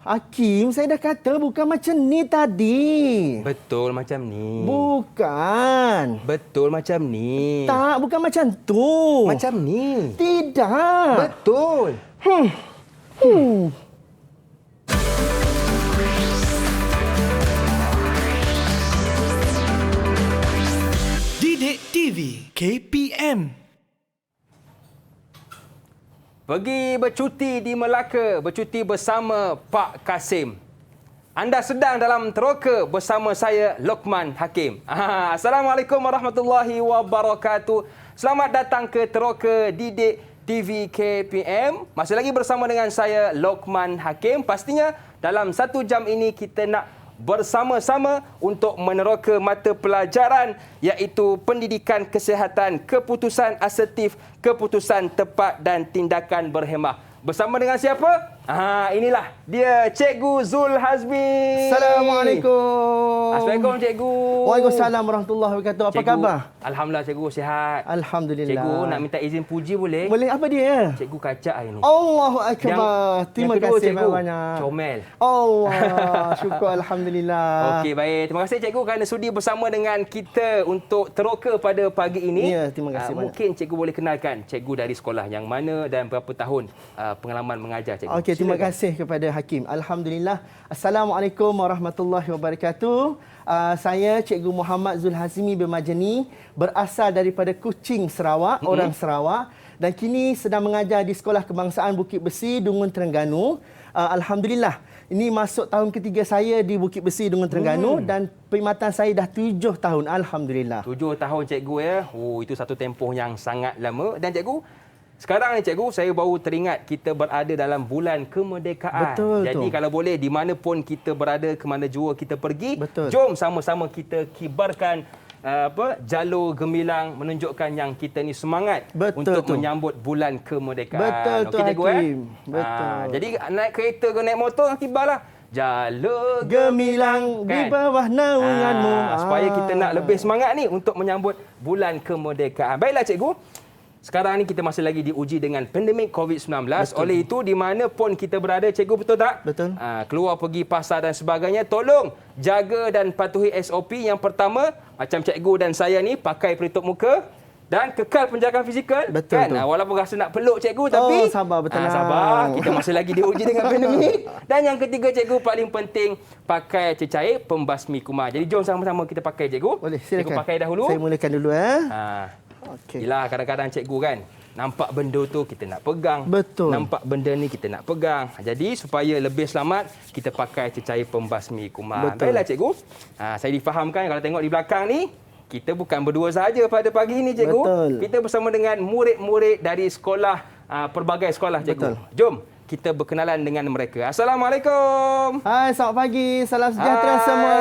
Hakim, saya dah kata bukan macam ni tadi. Betul macam ni. Bukan. Betul macam ni. Tak, bukan macam tu. Macam ni. Tidak. Betul. Didik TV KPM. Pergi bercuti di Melaka, bercuti bersama Pak Kasim. Anda sedang dalam teroka bersama saya, Lokman Hakim. Assalamualaikum warahmatullahi wabarakatuh. Selamat datang ke teroka Didik TV KPM. Masih lagi bersama dengan saya, Lokman Hakim. Pastinya dalam 1 jam ini kita nak bersama-sama untuk meneroka mata pelajaran iaitu pendidikan kesihatan, keputusan asertif, keputusan tepat dan tindakan berhemah. Bersama dengan siapa? Inilah dia Cikgu Zul Hazmi. Assalamualaikum. Assalamualaikum Cikgu. Waalaikumsalam warahmatullahi wabarakatuh. Apa khabar? Alhamdulillah Cikgu sihat. Alhamdulillah. Cikgu nak minta izin puji boleh? Boleh, apa dia? Cikgu kacak hari ni. Allahu Akbar. Terima kedua, kasih Cikgu, banyak. comel. Allah, syukur Alhamdulillah. Okey, baik. Terima kasih Cikgu kerana sudi bersama dengan kita untuk teroka pada pagi ini. Ya, terima kasih banyak. Mungkin Cikgu boleh kenalkan Cikgu dari sekolah yang mana dan berapa tahun pengalaman mengajar Cikgu. Okey, terima kasih kepada Hakim. Alhamdulillah. Assalamualaikum warahmatullahi wabarakatuh. Saya Cikgu Muhammad Zul Hazmi bin Majani, berasal daripada Kuching, Sarawak, orang Sarawak, dan kini sedang mengajar di Sekolah Kebangsaan Bukit Besi, Dungun, Terengganu. Alhamdulillah, ini masuk tahun ketiga saya di Bukit Besi, Dungun, Terengganu, dan perkhidmatan saya dah 7 tahun. Alhamdulillah. 7 tahun Cikgu ya. Itu satu tempoh yang sangat lama. Dan Cikgu, sekarang ni Cikgu, saya baru teringat kita berada dalam bulan kemerdekaan. Betul. Jadi kalau boleh, di mana pun kita berada, ke mana jua kita pergi, Betul. jom sama-sama kita kibarkan jalur gemilang menunjukkan yang kita ni semangat untuk menyambut bulan kemerdekaan. Betul tu Okey, Cikgu, Hakim. Betul. Jadi naik kereta ke naik motor, kibarlah jalur Gemilang di bawah naunganmu. Supaya kita nak lebih semangat ni untuk menyambut bulan kemerdekaan. Baiklah Cikgu. Sekarang ni kita masih lagi diuji dengan pandemik COVID-19. Oleh itu, di mana pun kita berada, Cikgu, betul tak? Betul. Keluar pergi pasar dan sebagainya, tolong jaga dan patuhi SOP. Yang pertama, macam Cikgu dan saya ni, pakai pelitup muka dan kekal penjagaan fizikal. Betul. Kan? Walaupun rasa nak peluk Cikgu, tapi sabar, betul. sabar. Kita masih lagi diuji dengan pandemik. Dan yang ketiga, Cikgu, paling penting, pakai cecair pembasmi kuman. Jadi, jom sama-sama kita pakai, Cikgu. Boleh, silakan. Cikgu pakai dahulu. Saya mulakan dulu. Okey. Yelah, kadang-kadang Cikgu kan, nampak benda tu kita nak pegang. Betul. Nampak benda ni kita nak pegang. Jadi supaya lebih selamat, kita pakai cecair pembasmi kuman. Betul. Baiklah Cikgu. Saya difahamkan kalau tengok di belakang ni, kita bukan berdua sahaja pada pagi ini Cikgu. Betul. Kita bersama dengan murid-murid dari sekolah, pelbagai sekolah Cikgu. Betul. Jom kita berkenalan dengan mereka. Assalamualaikum. Hai, selamat pagi. Salam sejahtera semua.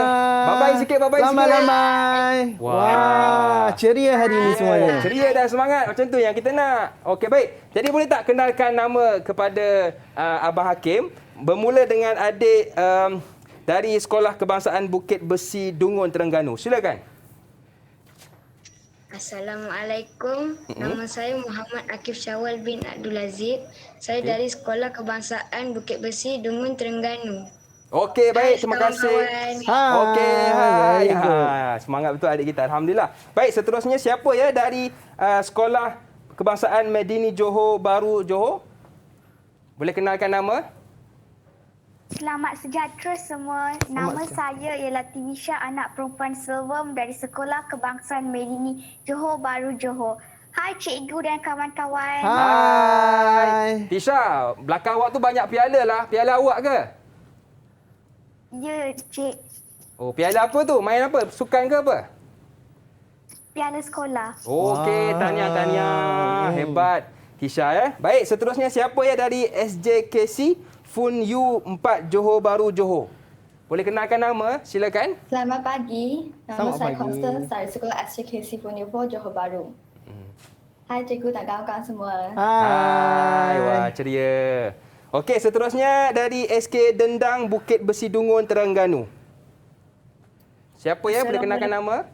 Bye-bye sikit, bye-bye sikit. Lambai. Wah, ceria hari ini semuanya. Ceria dan semangat macam tu yang kita nak. Okey, baik. Jadi boleh tak kenalkan nama kepada Abah Hakim, bermula dengan adik dari Sekolah Kebangsaan Bukit Besi, Dungun, Terengganu. Silakan. Assalamualaikum. Nama saya Muhammad Akif Syawal bin Abdul Aziz. Saya dari Sekolah Kebangsaan Bukit Besi, Dungun, Terengganu. Okey, baik. Terima kasih. Okey, hai. Very good. Semangat betul adik kita. Alhamdulillah. Baik, seterusnya siapa ya dari Sekolah Kebangsaan Medini Johor Bahru, Johor? Boleh kenalkan nama? Selamat sejahtera semua. Nama saya ialah Tiwisha, anak perempuan Silvam dari Sekolah Kebangsaan Medini Johor Bahru, Johor. Hai cikgu dan kawan-kawan. Hai. Tisha, belakang awak tu banyak piala lah. Piala awak ke? Ya, cik. Oh, piala apa tu? Main apa? Sukan ke apa? Piala sekolah. Okey, tahniah. Hebat. Tisha ya. Baik, seterusnya siapa ya dari SJKC Fun U4 Johor Bahru, Johor? Boleh kenalkan nama? Silakan. Selamat pagi. Nama Selamat saya pagi. Constance dari Sekolah SJKC Punipo, Johor Bahru. Hai cikgu dan kawan-kawan semua. Hai, wah ceria. Okey, seterusnya dari SK Dendang Bukit Besi, Dungun, Terengganu. Siapa ya? Boleh kenalkan nama?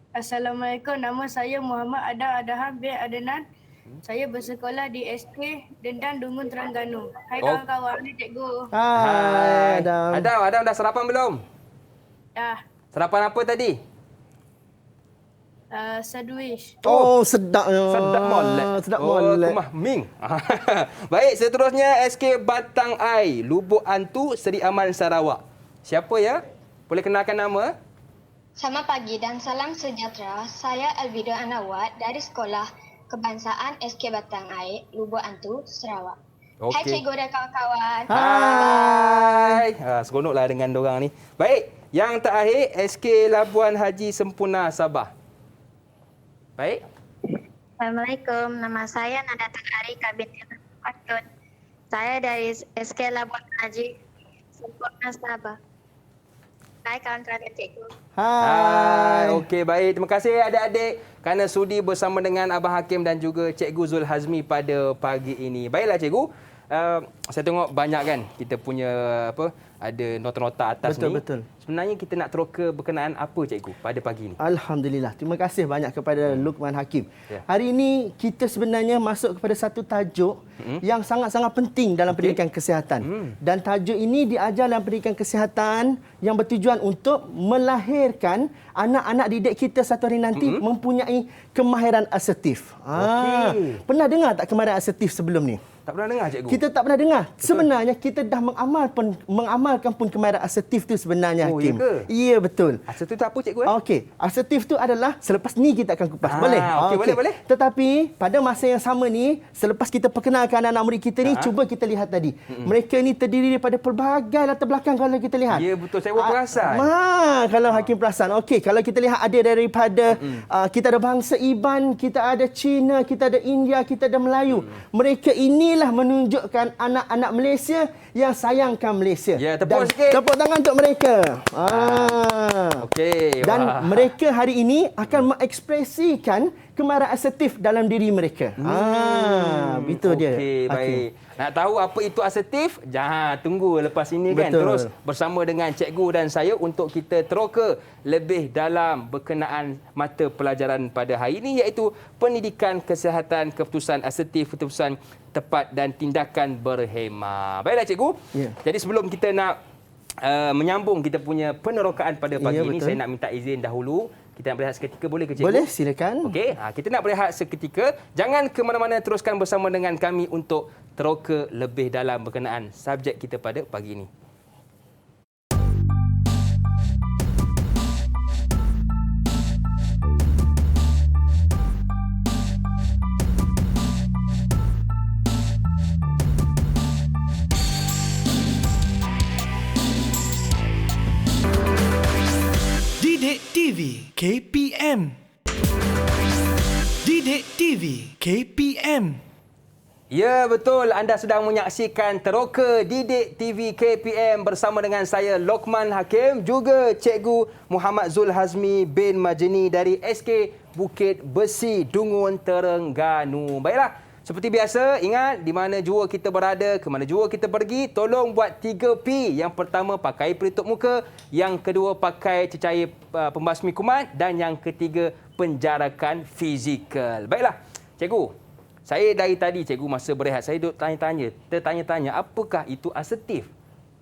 Assalamualaikum. Nama saya Muhammad Adam Adham bin Adnan Saya bersekolah di SK Dendang Dungun Terengganu. Hai Oh. kawan-kawan, ni cikgu. Hai, Adam. Adam dah sarapan belum? Dah, Sarapan apa tadi? sandwich. Oh, sedapnya. Sedap molek. Sedap Oh, molek. Kumah Ming. Baik, seterusnya SK Batang Ai, Lubuk Antu, Seri Aman, Sarawak. Siapa ya? Boleh kenalkan nama? Selamat pagi dan salam sejahtera. Saya Alvida Anawat dari Sekolah Kebangsaan SK Batang Air, Lubuk Antu, Sarawak. Hai Okey. cikgu dan kawan-kawan. Hai. Seronoklah dengan dorang ni. Baik, yang terakhir SK Labuan Haji Sempurna, Sabah. Baik. Assalamualaikum. Nama saya Nadatul Ari Kabin Patun. Saya dari SK Labuan Haji Sempurna Sabah. Hai kawan-kawan cikgu. Hai. Okey, baik. Terima kasih adik-adik kerana sudi bersama dengan Abang Hakim dan juga Cikgu Zul Hazmi pada pagi ini. Baiklah cikgu. Saya tengok banyak kan kita punya ada nota-nota atas Betul, ni. betul. Sebenarnya kita nak teroka berkenaan apa cikgu pada pagi ini? Alhamdulillah. Terima kasih banyak kepada Luqman Hakim. Ya. Hari ini kita sebenarnya masuk kepada satu tajuk yang sangat-sangat penting dalam pendidikan kesihatan. Dan tajuk ini diajar dalam pendidikan kesihatan yang bertujuan untuk melahirkan anak-anak didik kita satu hari nanti mempunyai kemahiran asertif. Okey. Pernah dengar tak kemahiran asertif sebelum ni? Tak pernah dengar cikgu? Kita tak pernah dengar. Sebenarnya kita dah mengamalkan pun kemahiran asertif tu sebenarnya, Oh, Hakim. ya ke? Ya, betul. Asertif tu apa cikgu? Okey, asertif tu adalah selepas ni kita akan kupas. Boleh? Okey, boleh. Tetapi pada masa yang sama ni, selepas kita perkenalkan anak murid kita ni, cuba kita lihat tadi. Mereka ni terdiri daripada pelbagai latar belakang kalau kita lihat. Ya, betul. Saya pun perasan. Kalau Hakim perasan. Okey, kalau kita lihat ada daripada kita ada bangsa Iban, kita ada Cina, kita ada India, kita ada Melayu. Mereka inilah menunjukkan anak-anak Malaysia yang sayangkan Malaysia. Ya, tepuk Dan sikit. tepuk tangan untuk mereka. Okey. Dan wah. mereka hari ini akan mengekspresikan kemarahan asertif dalam diri mereka. Itu dia. Okey, Hakim. baik. Nak tahu apa itu asertif? Jangan tunggu lepas ini kan. Betul. Terus bersama dengan cikgu dan saya untuk kita teroka lebih dalam berkenaan mata pelajaran pada hari ini iaitu pendidikan kesihatan, keputusan asertif, keputusan tepat dan tindakan berhemah. Baiklah cikgu. Ya. Jadi sebelum kita nak menyambung kita punya penerokaan pada pagi Ya, ini, betul. saya nak minta izin dahulu. Kita nak berehat seketika, boleh ke cikgu? Boleh, silakan. Okey, kita nak berehat seketika. Jangan ke mana-mana, teruskan bersama dengan kami untuk teroka lebih dalam berkenaan subjek kita pada pagi ini. Didik TV KPM. Didik TV KPM. Ya, betul. Anda sedang menyaksikan Teroka Didik TV KPM bersama dengan saya, Luqman Hakim, juga Cikgu Muhammad Zul Hazmi bin Majeni dari SK Bukit Besi, Dungun, Terengganu. Baiklah, seperti biasa, ingat di mana jua kita berada, ke mana jua kita pergi, tolong buat 3P. Yang pertama, pakai pelitup muka. Yang kedua, pakai cecair pembasmi kuman. Dan yang ketiga, penjarakan fizikal. Baiklah, Cikgu. Saya dari tadi, cikgu, masa berehat, saya duduk tertanya-tanya, apakah itu asertif?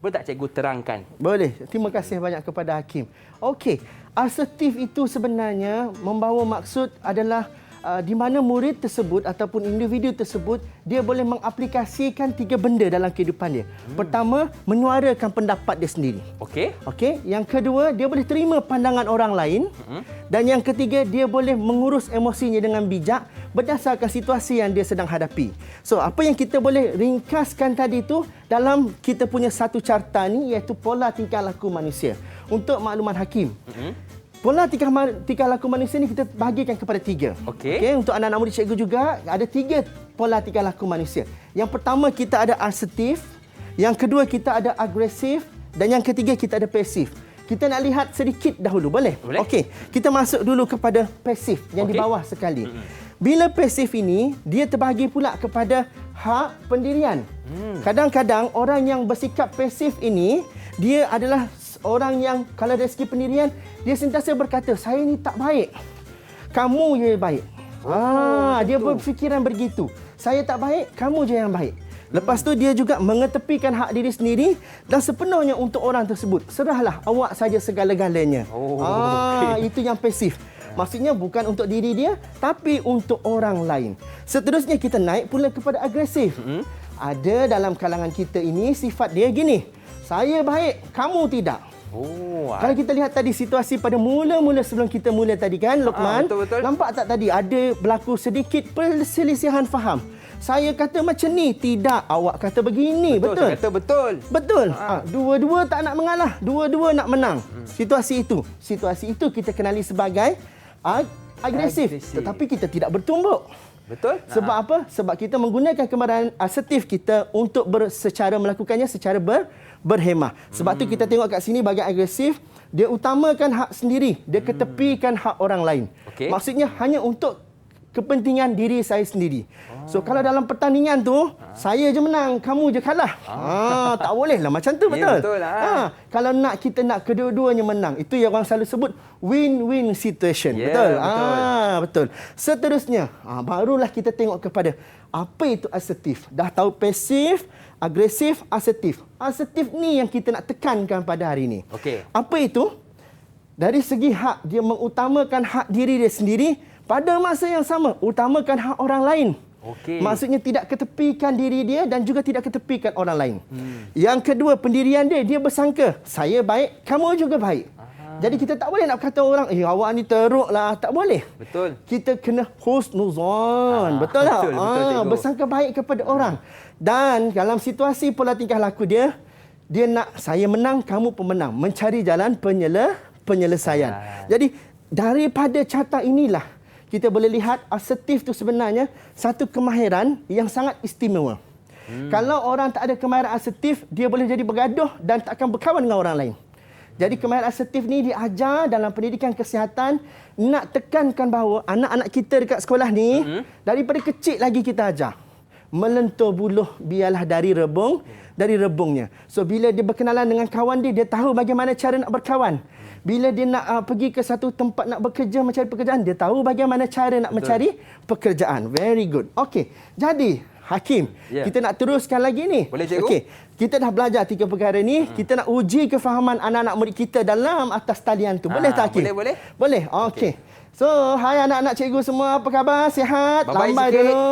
Boleh tak cikgu terangkan? Boleh. Terima kasih banyak kepada Hakim. Okey, asertif itu sebenarnya membawa maksud adalah di mana murid tersebut ataupun individu tersebut dia boleh mengaplikasikan 3 benda dalam kehidupan dia. Pertama, menyuarakan pendapat dia sendiri. Okey. Okey, yang kedua, dia boleh terima pandangan orang lain. Dan yang ketiga, dia boleh mengurus emosinya dengan bijak berdasarkan situasi yang dia sedang hadapi. So, apa yang kita boleh ringkaskan tadi itu dalam kita punya satu carta ni iaitu pola tingkah laku manusia. Untuk makluman Hakim. Pola tingkah laku manusia ni kita bahagikan kepada 3. Okey. Okey, untuk anak-anak murid cikgu juga ada 3 pola tingkah laku manusia. Yang pertama kita ada asertif, yang kedua kita ada agresif dan yang ketiga kita ada pasif. Kita nak lihat sedikit dahulu, boleh? Boleh. Okey, kita masuk dulu kepada pasif yang di Okey. bawah sekali. Bila pasif ini, dia terbahagi pula kepada hak pendirian. Kadang-kadang orang yang bersikap pasif ini, dia adalah orang yang kalau dari segi pendirian, dia sentiasa berkata, saya ni tak baik. Kamu je baik. Dia berfikiran begitu. Saya tak baik, kamu je yang baik. Lepas tu dia juga mengetepikan hak diri sendiri dan sepenuhnya untuk orang tersebut. Serahlah awak saja segala-galanya. Itu yang pasif. Maksudnya bukan untuk diri dia tapi untuk orang lain. Seterusnya kita naik pula kepada agresif. Ada dalam kalangan kita ini sifat dia gini. Saya baik, kamu tidak. Kalau kita lihat tadi situasi pada mula-mula sebelum kita mula tadi kan Luqman, betul-betul. nampak tak tadi ada berlaku sedikit perselisihan faham. Saya kata macam ni, tidak, awak kata begini, betul? Saya kata betul. Betul. Dua-dua tak nak mengalah, dua-dua nak menang. Situasi itu kita kenali sebagai agresif. Tetapi kita tidak bertumbuk. Betul? Sebab apa? Sebab kita menggunakan kemarahan asertif kita untuk melakukannya secara berhemah. Sebab tu kita tengok kat sini bagian agresif, dia utamakan hak sendiri, dia ketepikan hak orang lain. Maksudnya hanya untuk kepentingan diri saya sendiri. So kalau dalam pertandingan tu saya je menang, kamu je kalah. Tak boleh lah macam tu, betul? Betul. Kalau kita nak kedua-duanya menang, itu yang orang selalu sebut win-win situation. Betul? Betul. Seterusnya, barulah kita tengok kepada apa itu asertif. Dah tahu pasif, agresif, asertif. Asertif ni yang kita nak tekankan pada hari ini. Apa itu? Dari segi hak, dia mengutamakan hak diri dia sendiri, pada masa yang sama utamakan hak orang lain. Maksudnya tidak ketepikan diri dia dan juga tidak ketepikan orang lain. Yang kedua, pendirian dia bersangka saya baik, kamu juga baik. Jadi kita tak boleh nak kata orang, awak ni teruklah, tak boleh. Betul. Kita kena husnuzon. Betul tak? Betul, bersangka baik kepada orang. Dan dalam situasi pola tingkah laku dia nak saya menang, kamu pemenang, mencari jalan penyelesaian. Jadi daripada carta inilah kita boleh lihat asertif itu sebenarnya satu kemahiran yang sangat istimewa. Kalau orang tak ada kemahiran asertif, dia boleh jadi bergaduh dan tak akan berkawan dengan orang lain. Jadi kemahiran asertif ni diajar dalam pendidikan kesihatan, nak tekankan bahawa anak-anak kita dekat sekolah ni daripada kecil lagi kita ajar. Melentur buluh biarlah dari rebungnya. So bila dia berkenalan dengan kawan dia tahu bagaimana cara nak berkawan. Bila dia nak pergi ke satu tempat nak bekerja, mencari pekerjaan, dia tahu bagaimana cara nak mencari pekerjaan. Very good. Okey. Jadi, Hakim, kita nak teruskan lagi ni. Boleh, cikgu? Okey. Kita dah belajar 3 perkara ni. Kita nak uji kefahaman anak-anak murid kita dalam atas talian tu. Boleh tak, Hakim? Boleh. Boleh. Okey. So, hai anak-anak cikgu semua. Apa khabar? Sihat? Bye-bye Lambai sikit. dulu.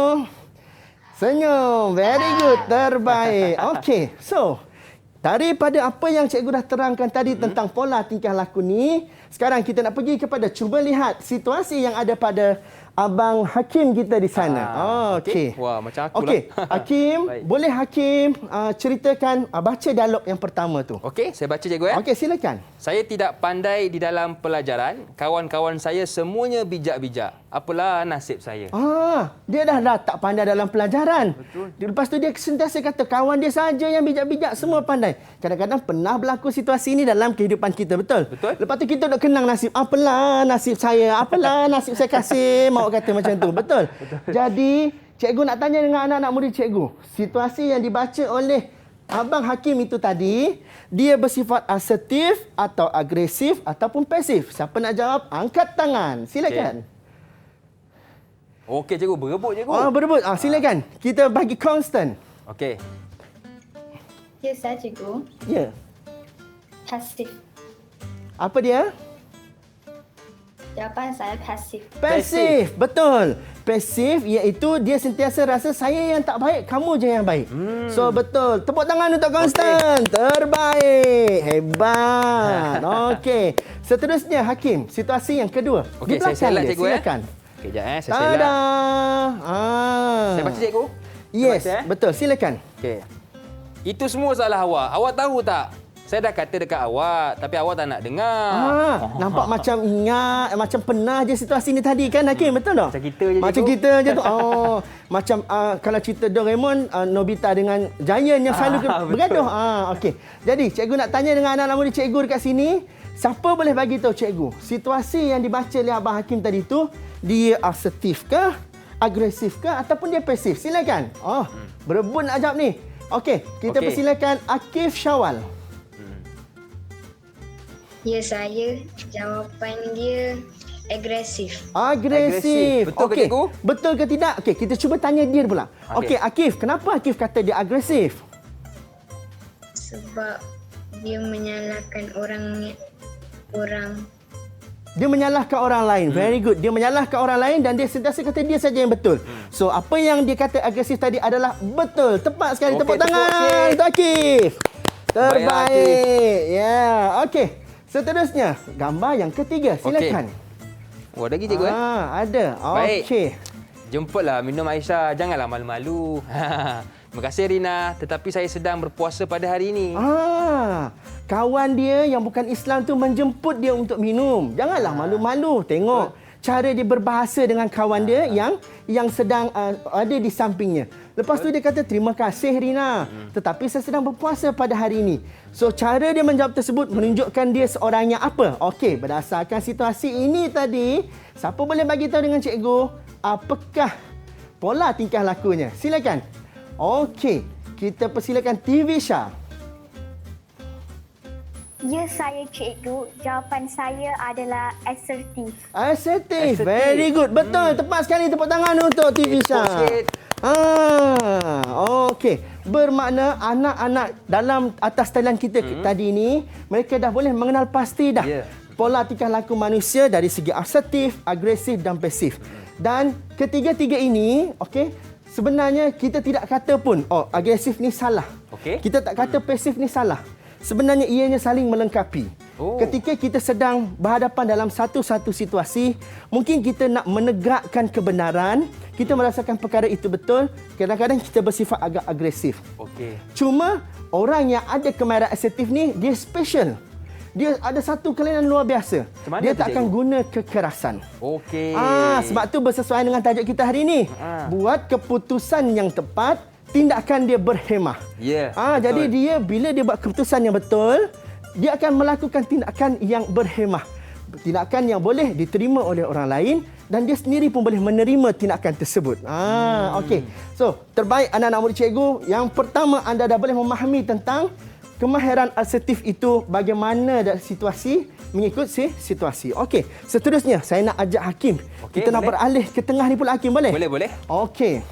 Senyum. Very good. Terbaik. Okey. So, daripada apa yang cikgu dah terangkan tadi tentang pola tingkah laku ni, sekarang kita nak pergi kepada cuba lihat situasi yang ada pada Abang Hakim kita di sana. Okey. Wah, macam aku Okey. lah. Hakim, Baik. boleh Hakim ceritakan, baca dialog yang pertama tu. Okey, saya baca cikgu. Okey, silakan. Saya tidak pandai di dalam pelajaran. Kawan-kawan saya semuanya bijak-bijak. Apalah nasib saya. Dia dah tak pandai dalam pelajaran. Betul. Lepas tu dia sentiasa kata kawan dia saja yang bijak-bijak, semua pandai. Kadang-kadang pernah berlaku situasi ini dalam kehidupan kita, betul? Betul. Lepas tu kita dok kenang nasib. Apalah nasib saya, apalah nasib saya Kasim. Mau kata macam tu, betul? Jadi, cikgu nak tanya dengan anak-anak murid cikgu. Situasi yang dibaca oleh Abang Hakim itu tadi, dia bersifat asertif atau agresif ataupun pasif? Siapa nak jawab? Angkat tangan. Silakan. Okey, cikgu. Berebut, cikgu. Berebut. Silakan. Kita bagi constant. Okey. Ya, saya cikgu. Ya. Pasif. Apa dia? Jawapan saya pasif. Pasif. Betul. Pasif iaitu dia sentiasa rasa saya yang tak baik, kamu je yang baik. So betul. Tepuk tangan untuk Constant. Terbaik. Hebat. Okey. Seterusnya Hakim, situasi yang kedua. Okey, Di saya belakang select, dia. cikgu. Silakan. Okey, jap saya select. Tada. Saya baca, cikgu? Yes, Saya baca, betul. Silakan. Okey. Itu semua salah awak. Awak tahu tak? Saya dah kata dekat awak, tapi awak tak nak dengar. Nampak macam ingat, macam pernah je situasi ni tadi kan Hakim, betul tak? Macam kita je, Macam cikgu. kita je tu. Macam kalau cerita Doraemon, Nobita dengan Giant yang selalu bergaduh. Okey. Jadi, cikgu nak tanya dengan anak-anak murid cikgu dekat sini, siapa boleh bagi tahu cikgu, situasi yang dibaca oleh Abang Hakim tadi tu, dia asertif ke, agresif ke ataupun dia pasif? Silakan. Berebut nak jawab ni. Okey, kita persilakan Akif Syawal. Ya, saya. Jawapan dia Agresif. Agresif. Betul ke, Okey. cikgu? Betul ke tidak? Okey, kita cuba tanya dia pula. Okey, Akif, kenapa Akif kata dia agresif? Sebab dia menyalahkan orang. Dia menyalahkan orang lain. Very good. Dia menyalahkan orang lain dan dia sentiasa kata dia saja yang betul. So, apa yang dia kata agresif tadi adalah betul. Tepat sekali. Okey, Tepuk tangan sikit. untuk Akif. Baiklah, Terbaik. Ya, okey. Seterusnya, gambar yang ketiga. Silakan. Oh, ada lagi cikgu Ada. Baik. Okey. Jemputlah minum Aisyah. Janganlah malu-malu. Terima kasih Rina. Tetapi saya sedang berpuasa pada hari ini. Kawan dia yang bukan Islam tu menjemput dia untuk minum. Janganlah malu-malu. Tengok cara dia berbahasa dengan kawan dia yang sedang ada di sampingnya. Lepas tu dia kata, terima kasih Rina. Tetapi saya sedang berpuasa pada hari ini. So cara dia menjawab tersebut menunjukkan dia seorang yang apa? Okey, berdasarkan situasi ini tadi, siapa boleh bagi tahu dengan cikgu apakah pola tingkah lakunya? Silakan. Okey, kita persilakan Tivisha. Ya, saya cikgu. Jawapan saya adalah asertif. Asertif. Very good. Betul. Tepat sekali. Tepuk tangan untuk Tivisha. Okey. Bermakna anak-anak dalam atas talian kita tadi ni, mereka dah boleh mengenal pasti dah pola tingkah laku manusia dari segi asertif, agresif dan pasif. Dan ketiga-tiga ini, okey, sebenarnya kita tidak kata pun, agresif ni salah. Kita tak kata pasif ni salah. Sebenarnya ianya saling melengkapi. Ketika kita sedang berhadapan dalam satu-satu situasi, mungkin kita nak menegakkan kebenaran, kita merasakan perkara itu betul, kadang-kadang kita bersifat agak agresif. Cuma orang yang ada kemahiran asertif ni, dia special. Dia ada satu kelainan luar biasa. Dia tak akan guna kekerasan. Sebab tu bersesuaian dengan tajuk kita hari ini. Buat keputusan yang tepat, tindakan dia berhemah. Jadi dia bila dia buat keputusan yang betul, dia akan melakukan tindakan yang berhemah. Tindakan yang boleh diterima oleh orang lain dan dia sendiri pun boleh menerima tindakan tersebut. Okey. So, terbaik anak-anak murid cikgu. Yang pertama, anda dah boleh memahami tentang kemahiran asertif itu bagaimana dari situasi mengikut situasi. Okey. Seterusnya, saya nak ajak Hakim. Kita nak beralih ke tengah ni pula, Hakim, boleh? Boleh. Okey.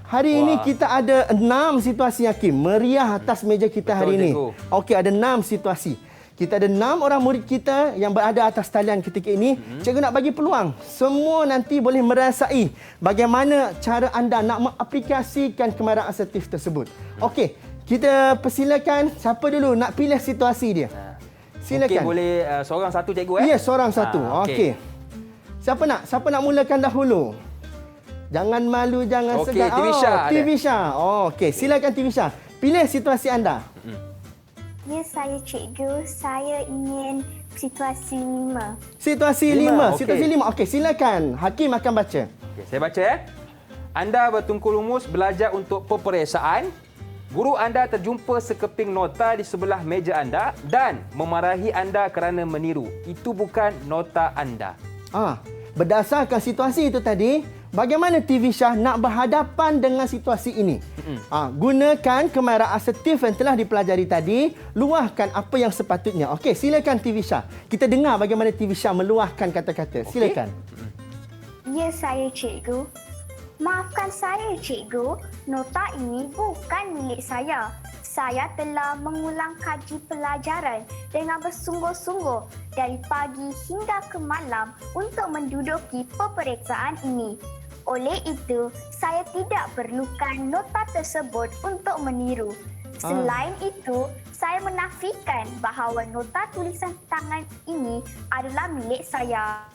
Hari ini kita ada 6 situasi, Hakim. Meriah atas meja kita hari ini. Okey, ada 6 situasi. Kita ada 6 orang murid kita yang berada atas talian ketika ini. Cikgu nak bagi peluang. Semua nanti boleh merasai bagaimana cara anda nak mengaplikasikan kemahiran asertif tersebut. Okey, kita persilakan siapa dulu nak pilih situasi dia. Silakan. Okey, boleh seorang satu cikgu Ya, seorang satu. Okey. Siapa nak mulakan dahulu? Jangan malu, jangan segan. Tivisha. Okey, silakan Tivisha. Pilih situasi anda. Ya, saya cikgu. Saya ingin situasi 5. Situasi 5. Situasi 5. Okey, silakan. Hakim akan baca. Okey, saya baca. Anda bertungku lumus belajar untuk peperiksaan. Guru anda terjumpa sekeping nota di sebelah meja anda dan memarahi anda kerana meniru. Itu bukan nota anda. Berdasarkan situasi itu tadi, bagaimana Tivisha nak berhadapan dengan situasi ini? Gunakan kemahiran asertif yang telah dipelajari tadi, luahkan apa yang sepatutnya. Okey, silakan Tivisha. Kita dengar bagaimana Tivisha meluahkan kata-kata. Silakan. Ya, saya cikgu. Maafkan saya, cikgu. Nota ini bukan milik saya. Saya telah mengulang kaji pelajaran dengan bersungguh-sungguh dari pagi hingga ke malam untuk menduduki peperiksaan ini. Oleh itu, saya tidak perlukan nota tersebut untuk meniru. Selain itu, saya menafikan bahawa nota tulisan tangan ini adalah milik saya.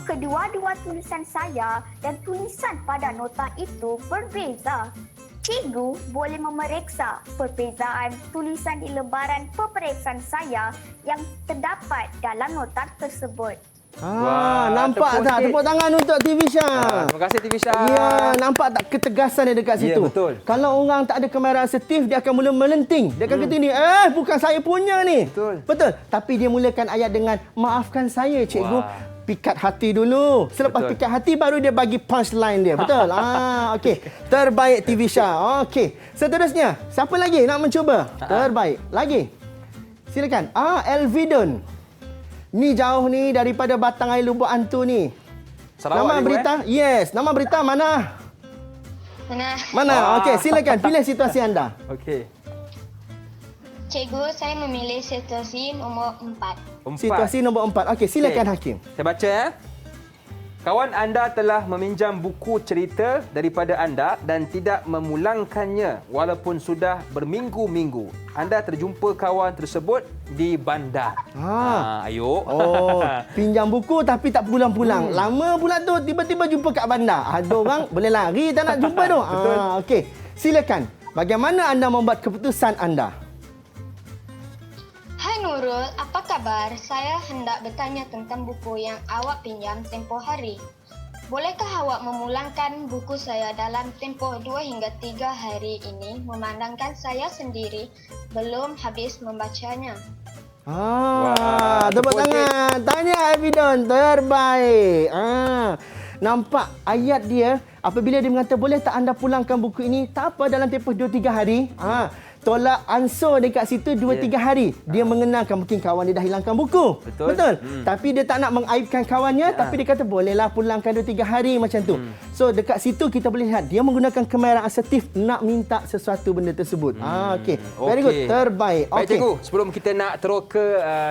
Kedua-dua tulisan saya dan tulisan pada nota itu berbeza. Cikgu boleh memeriksa perbezaan tulisan di lembaran peperiksaan saya yang terdapat dalam nota tersebut. Nampak tak? Tepuk tangan untuk Tivisha. Terima kasih Tivisha. Ya, nampak tak ketegasan dia dekat situ? Betul. Kalau orang tak ada kemahiran asertif, dia akan mula melenting. Dia akan kata ni, bukan saya punya ni. Betul. Tapi dia mulakan ayat dengan, maafkan saya cikgu. Pikat hati dulu. Selepas pikat hati, baru dia bagi punchline dia. Betul? Okey. Terbaik Tivisha. Okey. Seterusnya, siapa lagi nak mencuba? Terbaik. Lagi. Silakan. Elvidon. Ni jauh ni daripada Batang Air Lubuk Antu ni. Sarawak Nama ni, berita? Yes, nama berita mana? Mana? Okey, silakan pilih situasi anda. Okey. Cikgu, saya memilih situasi nombor 4. Situasi nombor 4. Okey, silakan Hakim. Saya baca ya. Kawan anda telah meminjam buku cerita daripada anda dan tidak memulangkannya walaupun sudah berminggu-minggu. Anda terjumpa kawan tersebut di bandar. Ayo. Oh, pinjam buku tapi tak pulang-pulang. Lama pula tu tiba-tiba jumpa kat bandar. Ada orang boleh lari tak nak jumpa tu. Betul. Okey, silakan. Bagaimana anda membuat keputusan anda? Hai Nurul, apa kabar? Saya hendak bertanya tentang buku yang awak pinjam tempoh hari. Bolehkah awak memulangkan buku saya dalam tempoh 2 hingga 3 hari ini memandangkan saya sendiri belum habis membacanya? Wah, Tepuk tepuk tangan. Tanya Evidon, terbaik. Nampak ayat dia apabila dia mengata boleh tak anda pulangkan buku ini, tak apa dalam tempoh 2-3 hari. Tolak ansur dekat situ 2-3 hari. Dia mengenalkan mungkin kawan dia dah hilangkan buku. Betul. Tapi dia tak nak mengaibkan kawannya, tapi dia kata bolehlah pulangkan 2-3 hari macam tu. So dekat situ kita boleh lihat dia menggunakan kemahiran asertif nak minta sesuatu benda tersebut. Okey. Very good. Terbaik. Baik cikgu, sebelum kita nak terus ke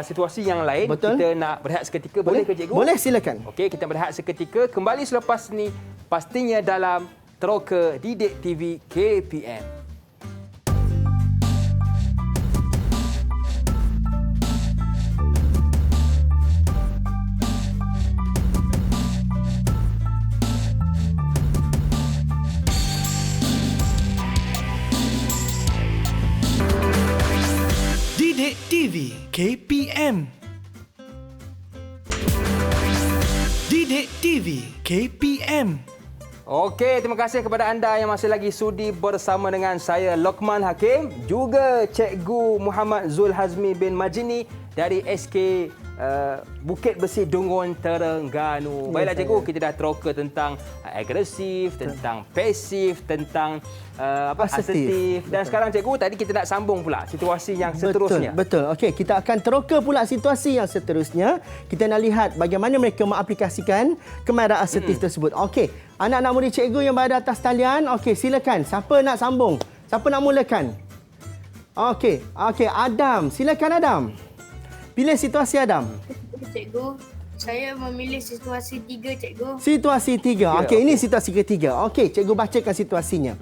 situasi yang lain, Betul. kita nak berehat seketika. Boleh ke cikgu? Boleh, silakan. Okey, kita berehat seketika. Kembali selepas ni pastinya dalam terus ke Didik TV KPM. Didik TV KPM. Didik TV KPM. Okey, terima kasih kepada anda yang masih lagi sudi bersama dengan saya Lokman Hakim, juga Cikgu Muhammad Zul Hazmi bin Majini dari SK Bukit Besi Dungun, Terengganu. Baiklah cikgu, kita dah teroka tentang agresif, tentang pasif, tentang asertif. Dan sekarang cikgu, tadi kita nak sambung pula situasi yang seterusnya. Betul. Okey, kita akan teroka pula situasi yang seterusnya. Kita nak lihat bagaimana mereka mengaplikasikan kemahiran asertif tersebut. Okey, anak-anak murid cikgu yang berada atas talian, okey, silakan. Siapa nak sambung? Siapa nak mulakan? Okey, Adam. Silakan Adam. Pilih situasi Adam. Cikgu, saya memilih situasi 3 cikgu. Situasi 3. Okey, ini situasi ketiga. Okey, cikgu bacakan situasinya.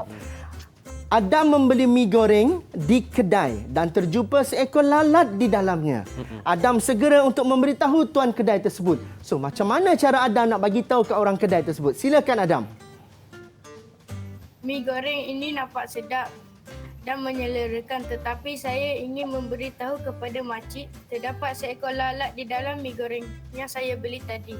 Adam membeli mi goreng di kedai dan terjumpa seekor lalat di dalamnya. Adam segera untuk memberitahu tuan kedai tersebut. So, macam mana cara Adam nak bagi tahu ke orang kedai tersebut? Silakan Adam. Mi goreng ini nampak sedap dan menyelerakan, tetapi saya ingin memberitahu kepada makcik terdapat seekor lalat di dalam mi goreng yang saya beli tadi.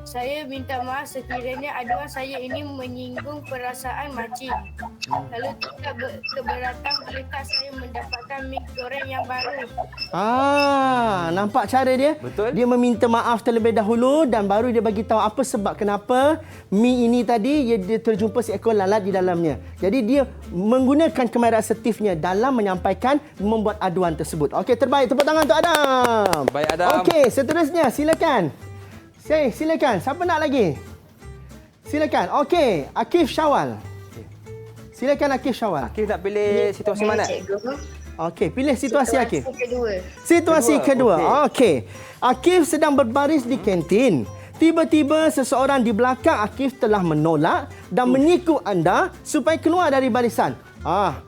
Saya minta maaf sekiranya aduan saya ini menyinggung perasaan makcik. Kalau tidak keberatan, bolehkah saya mendapatkan mi goreng yang baru? Nampak cara dia? Betul. Dia meminta maaf terlebih dahulu dan baru dia bagi tahu apa sebab kenapa mi ini tadi dia terjumpa seekor lalat di dalamnya. Jadi dia menggunakan kemahiran asertifnya dalam menyampaikan, membuat aduan tersebut. Okey, terbaik. Tepuk tangan untuk Adam. Baik Adam. Okey, seterusnya silakan. Silakan. Siapa nak lagi? Silakan. Okey, Akif Syawal. Silakan Akif Syawal. Akif nak pilih situasi mana? Okey, pilih situasi Akif. kedua. Situasi kedua. Okey. Akif sedang berbaris di kantin. Tiba-tiba seseorang di belakang Akif telah menolak dan menyikut anda supaya keluar dari barisan.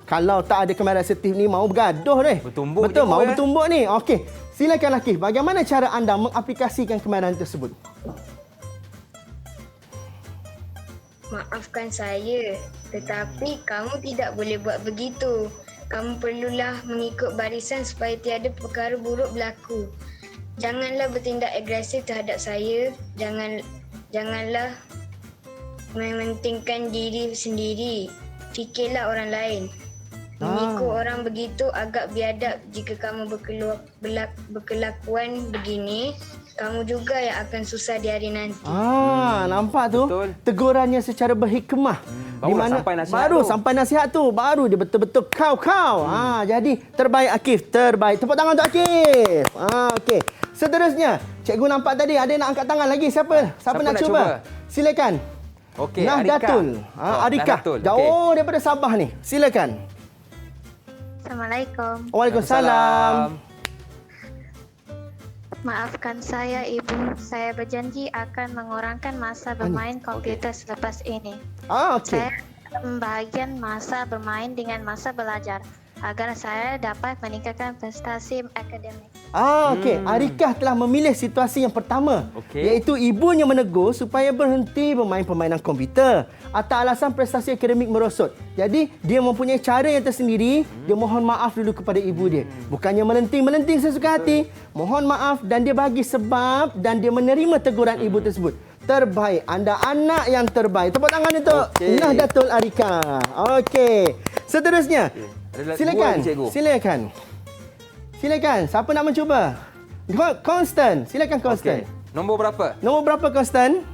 Kalau tak ada kemahiran asertif ni mau bergaduh ni. Bertumbuk Betul, cikgu, mau ya? bertumbuk ni. Okey. Silakan Akif, bagaimana cara anda mengaplikasikan kemahiran tersebut? Maafkan saya, tetapi kamu tidak boleh buat begitu. Kamu perlulah mengikut barisan supaya tiada perkara buruk berlaku. Janganlah bertindak agresif terhadap saya. Janganlah mementingkan diri sendiri. Fikirlah orang lain. Mengikut orang begitu agak biadab. Jika kamu berkelakuan begini, kamu juga yang akan susah di hari nanti. Nampak tu? Betul. Tegurannya secara berhikmah. Baru sampai nasihat tu. Baru dia betul-betul kau. Jadi terbaik Akif, terbaik. Tepuk tangan untuk Akif. Okey. Seterusnya, cikgu nampak tadi ada yang nak angkat tangan lagi. Siapa? Siapa nak cuba? Silakan. Okey, Nahdatul. Arika. Nahdatul. Jauh daripada Sabah ni. Silakan. Assalamualaikum. Waalaikumsalam. Maafkan saya, Ibu. Saya berjanji akan mengurangkan masa bermain komputer selepas ini. Okey. Saya membahagian masa bermain dengan masa belajar agar saya dapat meningkatkan prestasi akademik. Okey. Arika telah memilih situasi yang pertama. Okey. Iaitu ibunya menegur supaya berhenti bermain permainan komputer atas alasan prestasi akademik merosot. Jadi, dia mempunyai cara yang tersendiri. Dia mohon maaf dulu kepada ibu dia. Bukannya melenting-melenting sesuka hati. Mohon maaf dan dia bagi sebab dan dia menerima teguran ibu tersebut. Terbaik. Anda anak yang terbaik. Tepuk tangan untuk Nahdatul Arika. Okey. Seterusnya. Silakan. Silakan. Silakan. Siapa nak mencuba? Constant. Silakan Constant. Okey. Nombor berapa? Nombor berapa Constant?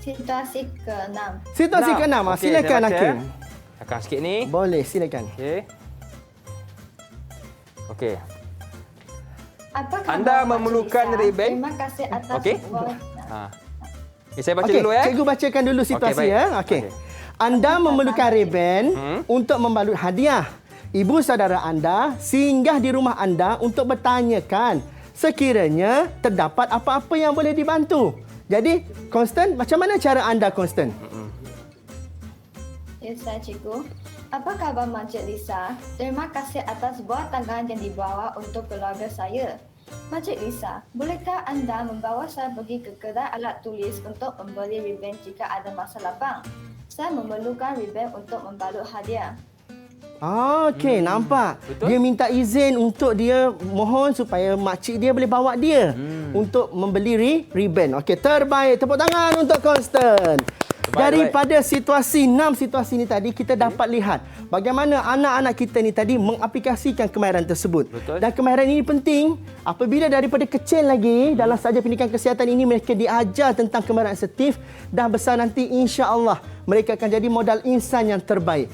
Situasi ke-6. Situasi ke-6. Okey, Silakan saya baca. Hakim. Tekan sikit ni. Boleh, silakan. Okey. Okey. Apa khabar Anda Makcik memerlukan Lisa? ribbon? Terima kasih atas Okey. Saya baca Okey, dulu ya. cikgu bacakan dulu situasi baik. ya. Okey. Anda memerlukan ribbon untuk membalut hadiah. Ibu saudara anda singgah di rumah anda untuk bertanyakan sekiranya terdapat apa-apa yang boleh dibantu. Jadi, Constant, macam mana cara anda, Constant? Ya, saya cikgu. Apa khabar Makcik Lisa? Terima kasih atas buah tangan yang dibawa untuk keluarga saya. Makcik Lisa, bolehkah anda membawa saya pergi ke kedai alat tulis untuk membeli ribbon jika ada masa lapang? Saya memerlukan ribbon untuk membalut hadiah. Okey, nampak. Betul? Dia minta izin untuk dia mohon supaya makcik dia boleh bawa dia untuk membeli ribbon. Okey, terbaik. Tepuk tangan untuk Constant. Daripada situasi 6 situasi ni tadi, kita dapat lihat bagaimana anak-anak kita ni tadi mengaplikasikan kemahiran tersebut. Betul. Dan kemahiran ini penting apabila daripada kecil lagi dalam sahaja pendidikan kesihatan ini mereka diajar tentang kemahiran asertif, dah besar nanti insya-Allah mereka akan jadi modal insan yang terbaik.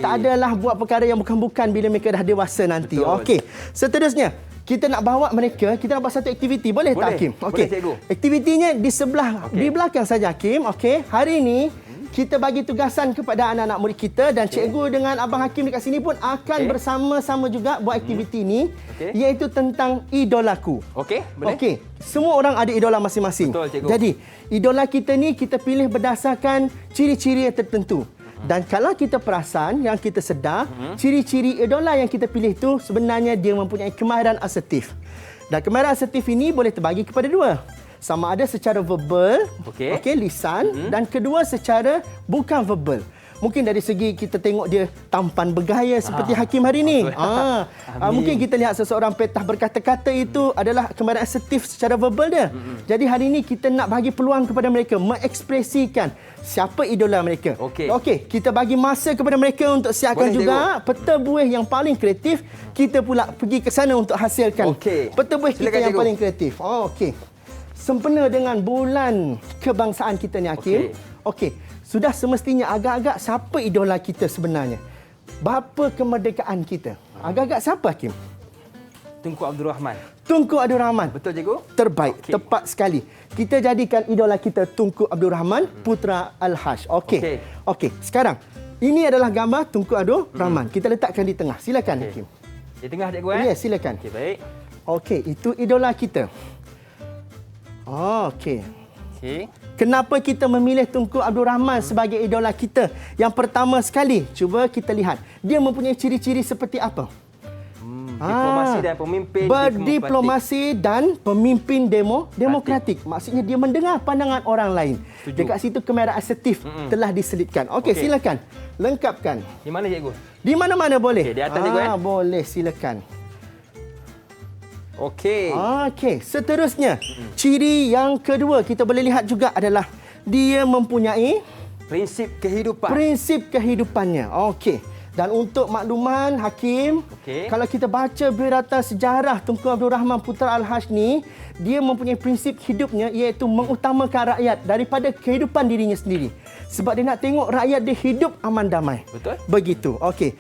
Tak adalah buat perkara yang bukan-bukan bila mereka dah dewasa nanti. Okey. Seterusnya, kita nak bawa mereka, kita nak buat satu aktiviti. Boleh tak, Hakim? Boleh, cikgu. Aktivitinya di sebelah, di belakang saja, Hakim. Okey. Hari ini, kita bagi tugasan kepada anak-anak murid kita dan cikgu dengan Abang Hakim dekat sini pun akan bersama-sama juga buat aktiviti ini, iaitu tentang idolaku. Okey, boleh. Okey. Semua orang ada idola masing-masing. Betul, cikgu. Jadi, idola kita ni kita pilih berdasarkan ciri-ciri yang tertentu. Dan kalau kita perasan, yang kita sedar, ciri-ciri idola yang kita pilih itu sebenarnya dia mempunyai kemahiran asertif. Dan kemahiran asertif ini boleh terbagi kepada dua. Sama ada secara verbal, lisan, dan kedua secara bukan verbal. Mungkin dari segi kita tengok dia tampan bergaya seperti Hakim hari ini. Mungkin kita lihat seseorang petah berkata-kata itu adalah kemahiran asertif secara verbal dia. Jadi hari ini kita nak bagi peluang kepada mereka mengekspresikan siapa idola mereka. Okey, kita bagi masa kepada mereka untuk siapkan juga peta buih yang paling kreatif. Kita pula pergi ke sana untuk hasilkan peta buih kita yang paling kreatif. Okey. Sempena dengan bulan kebangsaan kita ni, Hakim. Okey. Sudah semestinya agak-agak siapa idola kita sebenarnya? Bapa kemerdekaan kita. Agak-agak siapa, Hakim? Tunku Abdul Rahman. Tunku Abdul Rahman. Betul, cikgu? Terbaik. Tepat sekali. Kita jadikan idola kita Tunku Abdul Rahman, putra Al-Haj. Okey. Sekarang, ini adalah gambar Tunku Abdul Rahman. Kita letakkan di tengah. Silakan, Hakim. Di tengah, cikgu? Ya, silakan. Okey, baik. Okey, itu idola kita. Okey. Kenapa kita memilih Tunku Abdul Rahman sebagai idola kita? Yang pertama sekali, cuba kita lihat. Dia mempunyai ciri-ciri seperti apa? Diplomasi dan pemimpin berdiplomasi dan pemimpin demokratik. Maksudnya dia mendengar pandangan orang lain. Dekat situ kemahiran asertif telah diselitkan. Okey, silakan. Lengkapkan. Di mana, cikgu? Di mana-mana boleh. Di atas, cikgu. Boleh, silakan. Okey. Seterusnya, ciri yang kedua kita boleh lihat juga adalah dia mempunyai prinsip kehidupan. Prinsip kehidupannya. Okey. Dan untuk makluman Hakim, kalau kita baca biodata sejarah Tunku Abdul Rahman putra Al-Haj ni, dia mempunyai prinsip hidupnya iaitu mengutamakan rakyat daripada kehidupan dirinya sendiri. Sebab dia nak tengok rakyat dia hidup aman damai. Betul. Begitu. Okey.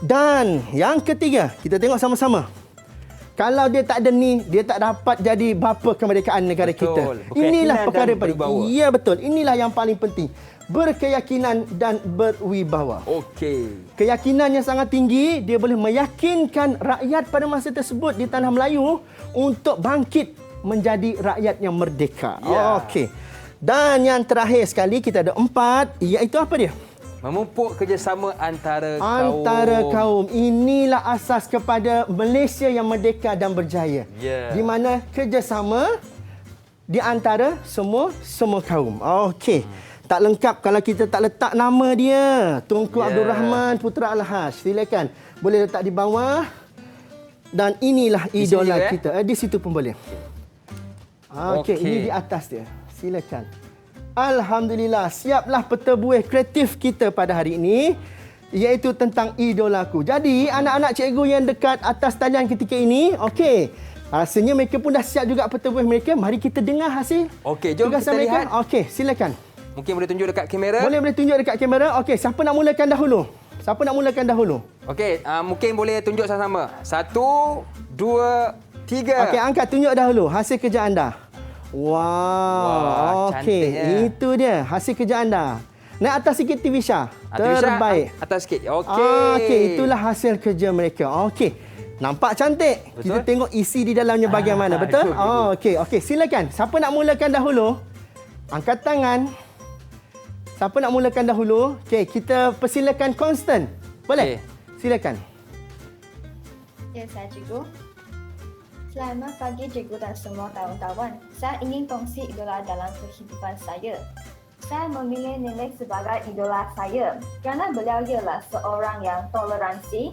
Dan yang ketiga, kita tengok sama-sama. Kalau dia tak ada ni, dia tak dapat jadi bapa kemerdekaan negara kita. Inilah perkara paling. Ya betul. Inilah yang paling penting. Berkeyakinan dan berwibawa. Okey. Keyakinan yang sangat tinggi, dia boleh meyakinkan rakyat pada masa tersebut di tanah Melayu untuk bangkit menjadi rakyat yang merdeka. Ya. Okey. Dan yang terakhir sekali kita ada 4, iaitu apa dia? Memupuk kerjasama antara kaum. Inilah asas kepada Malaysia yang merdeka dan berjaya. Ya. Di mana kerjasama di antara semua kaum. Okey. Tak lengkap kalau kita tak letak nama dia. Tunku Abdul Rahman Putra Al-Haj. Silakan. Boleh letak di bawah. Dan inilah idola kita. Di situ pun boleh. Okey, ini di atas dia. Silakan. Alhamdulillah, siaplah peta buih kreatif kita pada hari ini, iaitu tentang idolaku. Jadi, anak-anak cikgu yang dekat atas talian ketika ini, okey. Rasanya mereka pun dah siap juga peta buih mereka. Mari kita dengar hasil. Okey, jom kita lihat. Okey, silakan. Mungkin boleh tunjuk dekat kamera? Boleh tunjuk dekat kamera. Okey, siapa nak mulakan dahulu? Okey, mungkin boleh tunjuk sama-sama. 1, 2, 3. Okey, angkat tunjuk dahulu hasil kerja anda. Wah, okey. Itu dia hasil kerja anda. Naik atas sikit TV Syah. Terbaik. Atas sikit. Okey. Okey, itulah hasil kerja mereka. Okey. Nampak cantik. Betul? Kita tengok isi di dalamnya bagaimana. Betul? Okey, silakan. Siapa nak mulakan dahulu? Angkat tangan. Siapa nak mulakan dahulu? Okey, kita persilakan Constant. Boleh? Silakan. Ya, saya cikgu. Selamat pagi cikgu dan semua kawan-kawan. Saya ingin kongsi idola dalam kehidupan saya. Saya memilih nenek sebagai idola saya kerana beliau ialah seorang yang toleransi,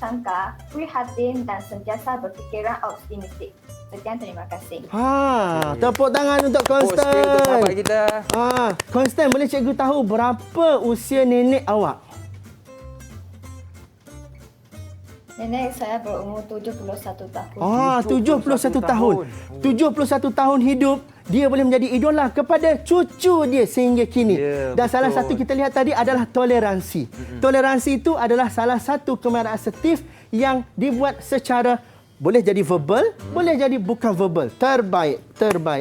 sangka, prihatin dan sentiasa berfikiran optimistik. Sekian, terima kasih. Tepuk tangan untuk Constant. Untuk sahabat kita. Constant, boleh cikgu tahu berapa usia nenek awak? Nenek saya berumur 71 tahun. 71 tahun. 71 tahun hidup, dia boleh menjadi idola kepada cucu dia sehingga kini. Dan salah satu kita lihat tadi adalah toleransi. Toleransi itu adalah salah satu kemarahan asertif yang dibuat secara boleh jadi verbal, boleh jadi bukan verbal. Terbaik.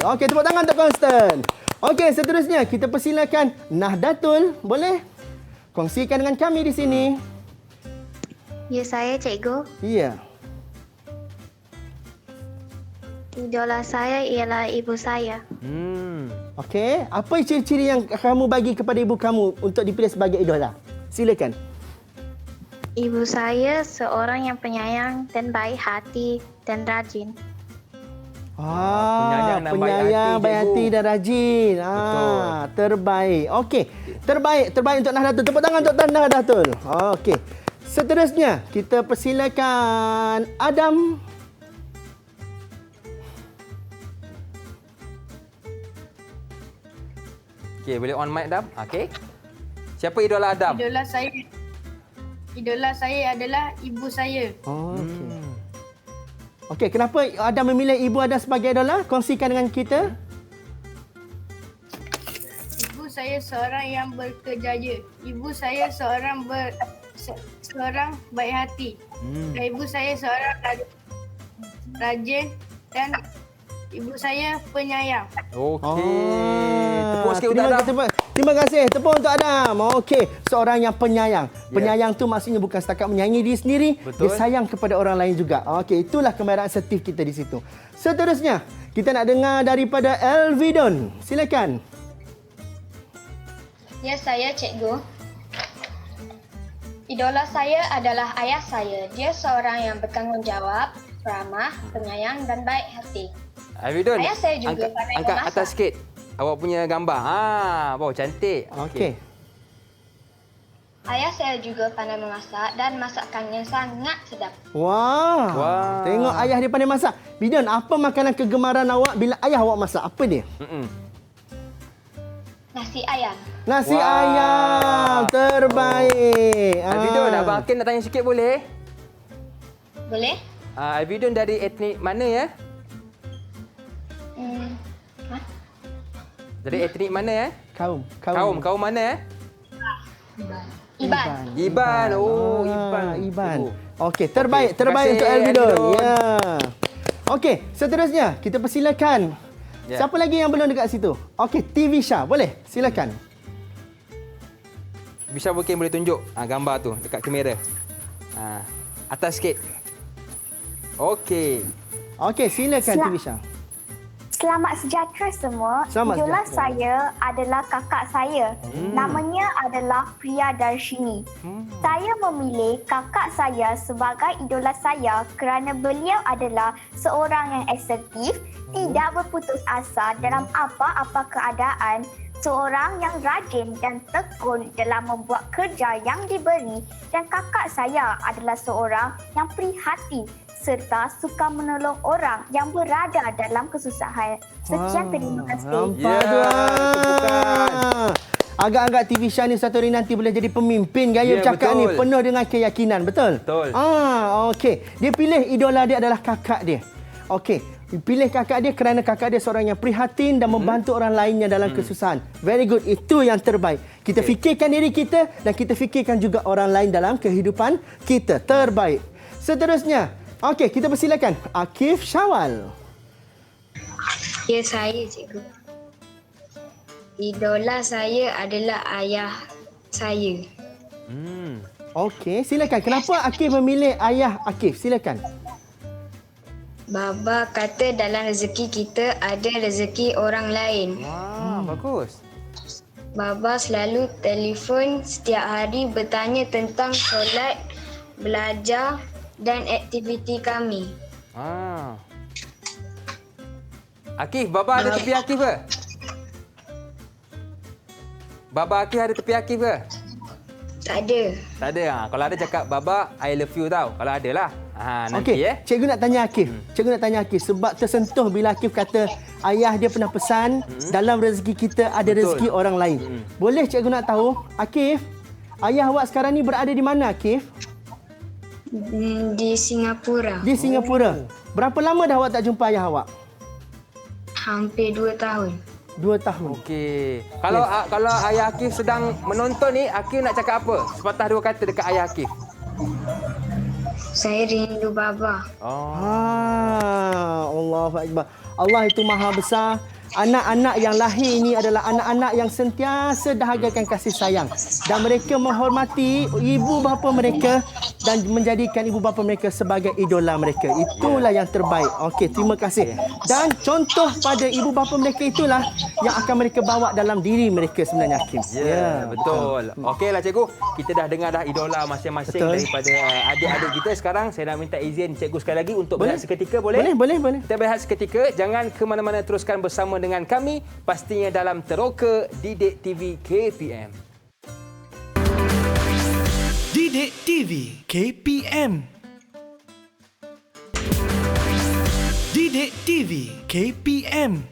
Okey, tepuk tangan untuk Constant. Okey, seterusnya kita persilakan Nahdlatul. Boleh kongsikan dengan kami di sini. Ya, saya cikgu. Ya. Idola saya ialah ibu saya. Okey, apa ciri-ciri yang kamu bagi kepada ibu kamu untuk dipilih sebagai idola? Silakan. Ibu saya seorang yang penyayang dan baik hati dan rajin. Penyayang, baik hati dan rajin. Terbaik. Okey, terbaik untuk Nahdlatul. Tepuk tangan untuk Nahdlatul. Okey. Seterusnya, kita persilakan Adam. Okey, boleh on mic Adam? Okey. Siapa idola Adam? Idola saya adalah ibu saya. Okey, kenapa Adam memilih ibu Adam sebagai idola? Kongsikan dengan kita. Ibu saya seorang yang berkejaya. Ibu saya seorang baik hati. Dan ibu saya seorang rajin dan ibu saya penyayang. Okey. Tepuk sikit untuk Adam. Terima kasih. Tepuk untuk Adam. Okey, seorang yang penyayang. Penyayang tu maksudnya bukan setakat menyayangi diri sendiri, dia sayang kepada orang lain juga. Okey, itulah kemarahan asertif kita di situ. Seterusnya, kita nak dengar daripada Elvidon. Silakan. Ya, saya cikgu. Idola saya adalah ayah saya. Dia seorang yang bertanggungjawab, ramah, penyayang dan baik hati. Elvidon, Ayah saya juga pandai angkat memasak. atas sikit. Awak punya gambar. Cantik. Okey. Ayah saya juga pandai memasak dan masakannya sangat sedap. Wah. Tengok ayah dia pandai masak. Bidon, apa makanan kegemaran awak bila ayah awak masak? Apa dia? Nasi ayam. Nasi ayam. Terbaik. Elvidon, Abang Hakim nak tanya sikit boleh? Boleh? Elvidon dari etnik mana ya? Dari etnik mana ya? Kaum mana ya? Iban. Iban. Oh, Iban. Iban. Okey, terbaik Terima kasih, untuk Elvidon. Elvidon. Ya. Okey, seterusnya kita persilakan. Ya. Siapa lagi yang belum dekat situ? Okey, TV Syah, boleh? Silakan. Bisa mungkin boleh tunjuk gambar tu dekat kamera. Atas sikit. Okey. Okey, silakan TV Syah. Selamat sejahtera semua. Selamat Idola sejahtera. saya adalah kakak saya. Namanya adalah Priya Darshini. Saya memilih kakak saya sebagai idola saya kerana beliau adalah seorang yang asertif, tidak berputus asa dalam apa-apa keadaan, seorang yang rajin dan tekun dalam membuat kerja yang diberi, dan kakak saya adalah seorang yang prihatin serta suka menolong orang yang berada dalam kesusahan. Sekian, terima kasih. Nampak tu. tepukan. Agak-agak TV Syah ni satu hari nanti boleh jadi pemimpin. Gaya Ya, bercakap ni betul. penuh dengan keyakinan. Betul? Betul. Okey. Dia pilih idola dia adalah kakak dia. Okey. Pilih kakak dia kerana kakak dia seorang yang prihatin dan membantu orang lainnya dalam kesusahan. Very good. Itu yang terbaik. Kita fikirkan diri kita dan kita fikirkan juga orang lain dalam kehidupan kita. Terbaik. Seterusnya. Okey, kita persilakan. Akif Syawal. Ya, saya cikgu. Idola saya adalah ayah saya. Okey, silakan. Kenapa Akif memilih ayah Akif? Silakan. Baba kata dalam rezeki kita ada rezeki orang lain. Bagus. Baba selalu telefon setiap hari bertanya tentang solat, belajar dan aktiviti kami. Akif, Baba ada tepi Akif ke? Baba Akif ada tepi Akif ke? Tak ada. Tak ada. Kalau ada cakap Baba, I love you tau. Kalau ada lah. Nanti Okey, cikgu nak tanya Akif. Cikgu nak tanya Akif sebab tersentuh bila Akif kata ayah dia pernah pesan dalam rezeki kita ada rezeki orang lain. Boleh cikgu nak tahu, Akif, ayah awak sekarang ni berada di mana, Akif? Di Singapura. Di Singapura. Berapa lama dah awak tak jumpa ayah awak? Hampir 2 tahun. 2 tahun. Okey. Kalau ayah Akif sedang menonton ni, Akif nak cakap apa? Sepatah dua kata dekat ayah Akif. Saya rindu Baba. Allahu Akbar. Allah itu Maha Besar. Anak-anak yang lahir ini adalah anak-anak yang sentiasa dahagakan kasih sayang. Dan mereka menghormati ibu bapa mereka dan menjadikan ibu bapa mereka sebagai idola mereka. Itulah yang terbaik. Okey, terima kasih. Dan contoh pada ibu bapa mereka itulah yang akan mereka bawa dalam diri mereka sebenarnya, Hakim. Ya, betul. Okeylah cikgu, kita dah dengar dah idola masing-masing daripada adik-adik kita. Sekarang saya nak minta izin cikgu sekali lagi untuk berehat seketika, boleh? Boleh. Kita berehat seketika. Jangan ke mana-mana, teruskan bersama dengan kami pastinya dalam Teroka Didik TV KPM. Didik TV KPM. Didik TV KPM.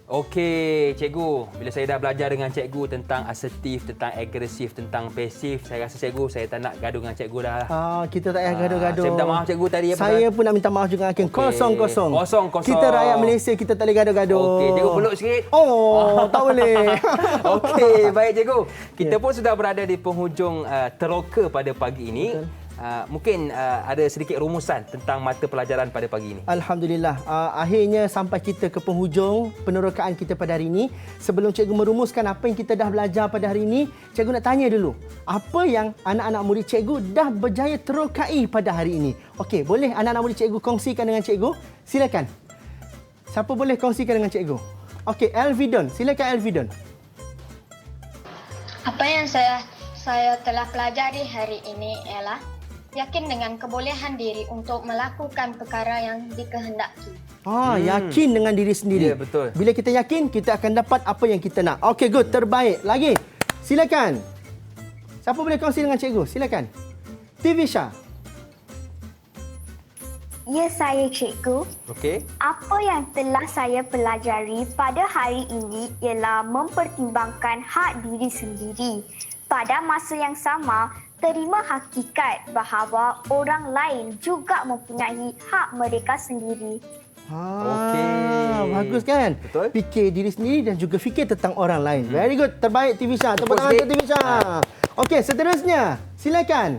Okey, cikgu. Bila saya dah belajar dengan cikgu tentang asertif, tentang agresif, tentang pasif, saya rasa cikgu saya tak nak gaduh dengan cikgu dah. Kita tak payah gaduh-gaduh. Saya minta maaf cikgu tadi. Saya pun nak minta maaf juga, Hakim. Kosong-kosong. Kosong-kosong. Kita rakyat Malaysia, kita tak boleh gaduh-gaduh. Okey, cikgu peluk sikit. Tak boleh. Okey, baik cikgu. Kita pun sudah berada di penghujung Teroka pada pagi ini. Mungkin ada sedikit rumusan tentang mata pelajaran pada pagi ini. Alhamdulillah. Akhirnya sampai kita ke penghujung penerokaan kita pada hari ini. Sebelum cikgu merumuskan apa yang kita dah belajar pada hari ini, cikgu nak tanya dulu. Apa yang anak-anak murid cikgu dah berjaya terokai pada hari ini? Okey, boleh anak-anak murid cikgu kongsikan dengan cikgu? Silakan. Siapa boleh kongsikan dengan cikgu? Okey, Elvidon. Silakan Elvidon. Apa yang saya telah pelajari hari ini ialah yakin dengan kebolehan diri untuk melakukan perkara yang dikehendaki. Yakin dengan diri sendiri. Ya, betul. Bila kita yakin, kita akan dapat apa yang kita nak. Okey, good. Terbaik. Lagi. Silakan. Siapa boleh kongsi dengan cikgu? Silakan. TV Syah. Ya, saya cikgu. Okey. Apa yang telah saya pelajari pada hari ini ialah mempertimbangkan hak diri sendiri. Pada masa yang sama, terima hakikat bahawa orang lain juga mempunyai hak mereka sendiri. Bagus kan? Betul. Fikir diri sendiri dan juga fikir tentang orang lain. Very good. Terbaik TV Syah. Tepuk tangan untuk TV Syah. Okey, seterusnya. Silakan.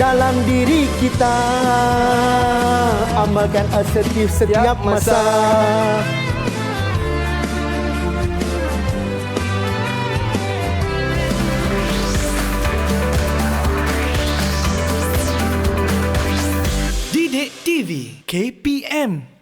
dalam diri kita, amalkan asertif setiap masa. Didik TV KPM